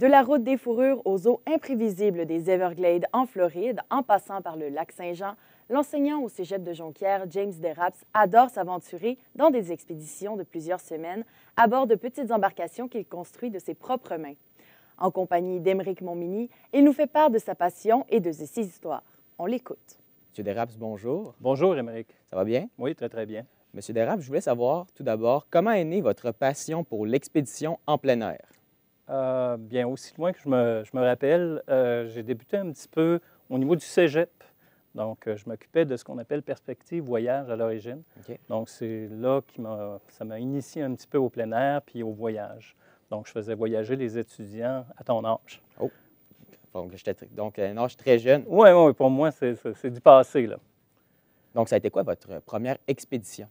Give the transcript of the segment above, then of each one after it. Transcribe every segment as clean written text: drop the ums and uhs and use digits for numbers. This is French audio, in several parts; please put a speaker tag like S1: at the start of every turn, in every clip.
S1: De la route des fourrures aux eaux imprévisibles des Everglades en Floride, en passant par le lac Saint-Jean, l'enseignant au cégep de Jonquière, James Deraps, adore s'aventurer dans des expéditions de plusieurs semaines à bord de petites embarcations qu'il construit de ses propres mains. En compagnie d'Émeric Montminy, il nous fait part de sa passion et de ses histoires. On l'écoute.
S2: Monsieur Deraps, bonjour.
S3: Bonjour, Émeric.
S2: Ça va bien?
S3: Oui, très, très bien.
S2: Monsieur Deraps, je voulais savoir tout d'abord, comment est née votre passion pour l'expédition en plein air?
S3: Bien, aussi loin que je me rappelle, j'ai débuté un petit peu au niveau du cégep. Donc, je m'occupais de ce qu'on appelle perspective voyage à l'origine.
S2: OK.
S3: Donc, c'est là que ça m'a initié un petit peu au plein air puis au voyage. Donc, je faisais voyager les étudiants à ton âge.
S2: Oh! Donc, un âge très jeune.
S3: Oui, oui, pour moi, c'est du passé, là.
S2: Donc, ça a été quoi votre première expédition?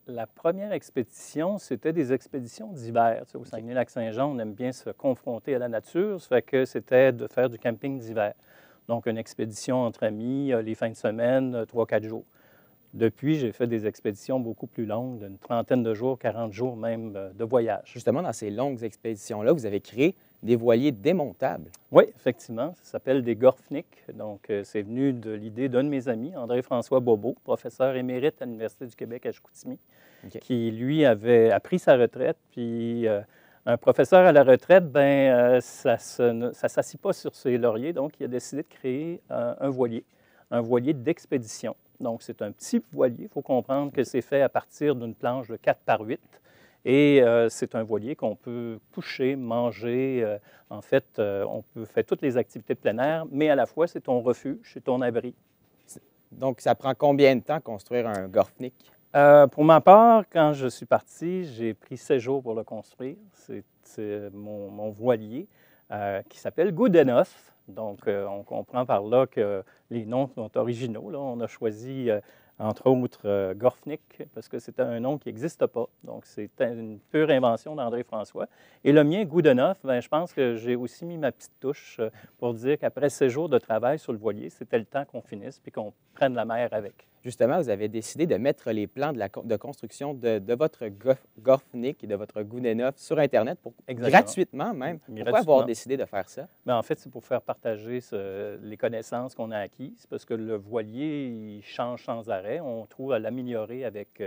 S3: La première expédition, c'était des expéditions d'hiver. Tu sais, au Saguenay-Lac-Saint-Jean, on aime bien se confronter à la nature. Ça fait que c'était de faire du camping d'hiver. Donc, une expédition entre amis, les fins de semaine, 3-4 jours. Depuis, j'ai fait des expéditions beaucoup plus longues, d'une trentaine de jours, 40 jours même de voyage.
S2: Justement, dans ces longues expéditions-là, vous avez créé des voiliers démontables.
S3: Oui, effectivement, ça s'appelle des Gorfnik. Donc, c'est venu de l'idée d'un de mes amis, André-François Bobo, professeur émérite à l'Université du Québec à Chicoutimi,
S2: OK.
S3: qui, lui, avait pris sa retraite. Puis, un professeur à la retraite, ça ne s'assit pas sur ses lauriers. Donc, il a décidé de créer un voilier d'expédition. Donc, c'est un petit voilier. Il faut comprendre que c'est fait à partir d'une planche de 4 par 8. Et c'est un voilier qu'on peut coucher, manger. En fait, on peut faire toutes les activités de plein air, mais à la fois, c'est ton refuge, c'est ton abri.
S2: Donc, ça prend combien de temps construire un Gorfnik?
S3: Pour ma part, quand je suis parti, j'ai pris 16 jours pour le construire. C'est mon voilier qui s'appelle Good Enough. Donc, on comprend par là que les noms sont originaux. Là. On a choisi, entre autres, Gorfnik, parce que c'était un nom qui n'existe pas. Donc, c'est une pure invention d'André-François. Et le mien, Good Enough, je pense que j'ai aussi mis ma petite touche pour dire qu'après 16 jours de travail sur le voilier, c'était le temps qu'on finisse puis qu'on prenne la mer avec.
S2: Justement, vous avez décidé de mettre les plans de construction de votre Gorfnik et de votre Goudenov sur Internet, gratuitement même. Pourquoi avoir décidé de faire ça?
S3: Bien, en fait, c'est pour faire partager les connaissances qu'on a acquises, parce que le voilier, il change sans arrêt. On trouve à l'améliorer avec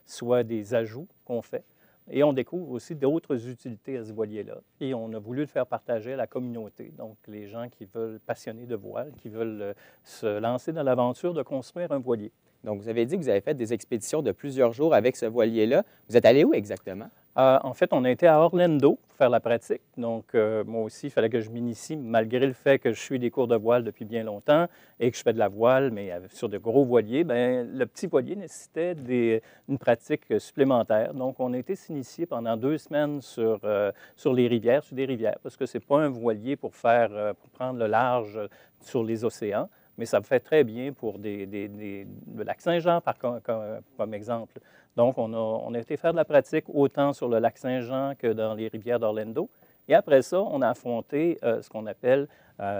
S3: soit des ajouts qu'on fait, et on découvre aussi d'autres utilités à ce voilier-là. Et on a voulu le faire partager à la communauté, donc les gens qui veulent passionnés de voile, qui veulent se lancer dans l'aventure de construire un voilier.
S2: Donc, vous avez dit que vous avez fait des expéditions de plusieurs jours avec ce voilier-là. Vous êtes allé où exactement?
S3: En fait, on a été à Orlando pour faire la pratique. Donc, moi aussi, il fallait que je m'initie, malgré le fait que je suis des cours de voile depuis bien longtemps et que je fais de la voile, mais sur de gros voiliers, bien, le petit voilier nécessitait une pratique supplémentaire. Donc, on a été s'initier pendant 2 semaines sur les rivières, sur des rivières, parce que ce n'est pas un voilier pour prendre le large sur les océans, mais ça me fait très bien pour le lac Saint-Jean, comme exemple. Donc, on a été faire de la pratique autant sur le lac Saint-Jean que dans les rivières d'Orlando. Et après ça, on a affronté ce qu'on appelle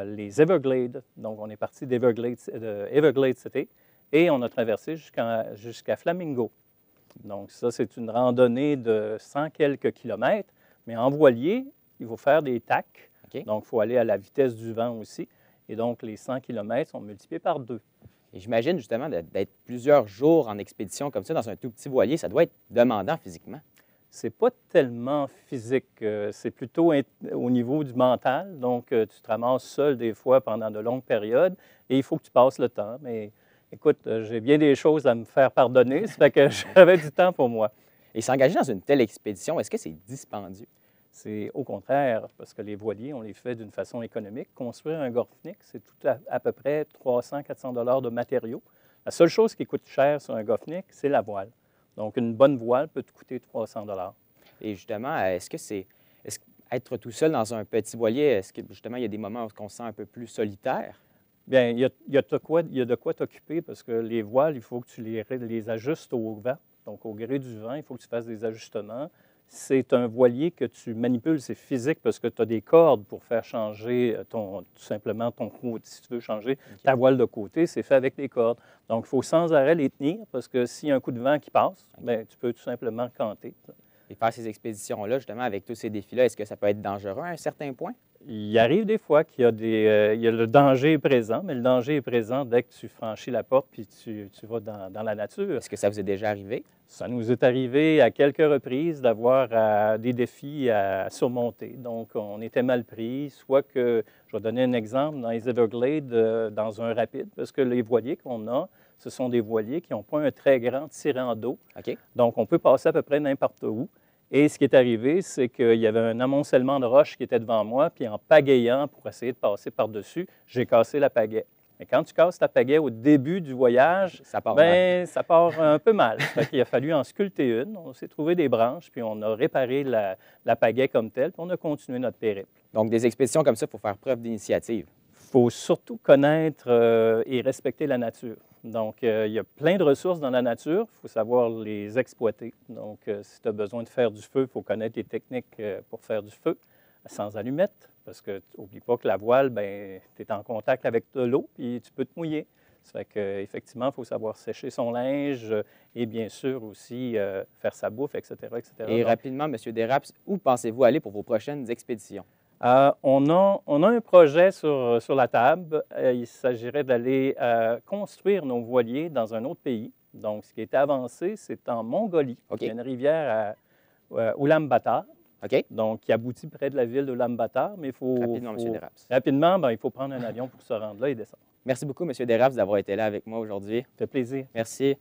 S3: les Everglades. Donc, on est parti d'Everglades City et on a traversé jusqu'à Flamingo. Donc, ça, c'est une randonnée de 100 quelques kilomètres, mais en voilier, il faut faire des tacks.
S2: Okay.
S3: Donc, il faut aller à la vitesse du vent aussi. Et donc, les 100 km sont multipliés par 2.
S2: Et j'imagine justement d'être plusieurs jours en expédition comme ça, dans un tout petit voilier, ça doit être demandant physiquement.
S3: C'est pas tellement physique, c'est plutôt au niveau du mental. Donc, tu te ramasses seul des fois pendant de longues périodes et il faut que tu passes le temps. Mais écoute, j'ai bien des choses à me faire pardonner, ça fait que j'avais du temps pour moi.
S2: Et s'engager dans une telle expédition, est-ce que c'est dispendieux?
S3: C'est au contraire, parce que les voiliers, on les fait d'une façon économique. Construire un Gorfnik, c'est tout à peu près 300-400 $, de matériaux. La seule chose qui coûte cher sur un Gorfnik, c'est la voile. Donc, une bonne voile peut te coûter 300 $.
S2: Et justement, être tout seul dans un petit voilier, est-ce que justement, il y a des moments où on se sent un peu plus solitaire?
S3: Bien, il y a de quoi t'occuper, parce que les voiles, il faut que tu les ajustes au vent. Donc, au gré du vent, il faut que tu fasses des ajustements. C'est un voilier que tu manipules, c'est physique parce que tu as des cordes pour faire changer tout simplement ton côté. Si tu veux changer ta voile de côté, c'est fait avec des cordes. Donc, il faut sans arrêt les tenir parce que s'il y a un coup de vent qui passe, bien, tu peux tout simplement canter.
S2: Et faire ces expéditions-là, justement, avec tous ces défis-là, est-ce que ça peut être dangereux à un certain point?
S3: Il arrive des fois qu'il y a le danger est présent, mais le danger est présent dès que tu franchis la porte puis tu vas dans la nature.
S2: Est-ce que ça vous est déjà arrivé?
S3: Ça nous est arrivé à quelques reprises d'avoir des défis à surmonter. Donc, on était mal pris, soit que, je vais donner un exemple, dans les Everglades, dans un rapide, parce que les voiliers qu'on a, ce sont des voiliers qui n'ont pas un très grand tirant d'eau.
S2: OK.
S3: Donc, on peut passer à peu près n'importe où. Et ce qui est arrivé, c'est qu'il y avait un amoncellement de roches qui était devant moi, puis en pagayant pour essayer de passer par-dessus, j'ai cassé la pagaie. Mais quand tu casses ta pagaie au début du voyage,
S2: ça part mal.
S3: Ça part un peu mal. Il a fallu en sculpter une. On s'est trouvé des branches, puis on a réparé la pagaie comme telle, puis on a continué notre périple.
S2: Donc, des expéditions comme ça, il faut faire preuve d'initiative.
S3: Il faut surtout connaître et respecter la nature. Donc, il y a plein de ressources dans la nature. Il faut savoir les exploiter. Donc, si tu as besoin de faire du feu, il faut connaître les techniques pour faire du feu sans allumettes. Parce que n'oublie pas que la voile, tu es en contact avec de l'eau, puis tu peux te mouiller. Ça fait qu'effectivement, il faut savoir sécher son linge et bien sûr aussi faire sa bouffe, etc. etc.
S2: Et donc, rapidement, M. Desrapes, où pensez-vous aller pour vos prochaines expéditions?
S3: On a un projet sur la table. Il s'agirait d'aller construire nos voiliers dans un autre pays. Donc, ce qui est avancé, c'est en Mongolie.
S2: OK.
S3: Il y a une rivière à Ulaanbaatar.
S2: OK.
S3: Donc, qui aboutit près de la ville d'Ulaanbaatar, mais il faut...
S2: Rapidement, M. Desrapes.
S3: Rapidement, il faut prendre un avion pour se rendre là et descendre.
S2: Merci beaucoup, M. Desrapes, d'avoir été là avec moi aujourd'hui.
S3: Ça fait plaisir.
S2: Merci.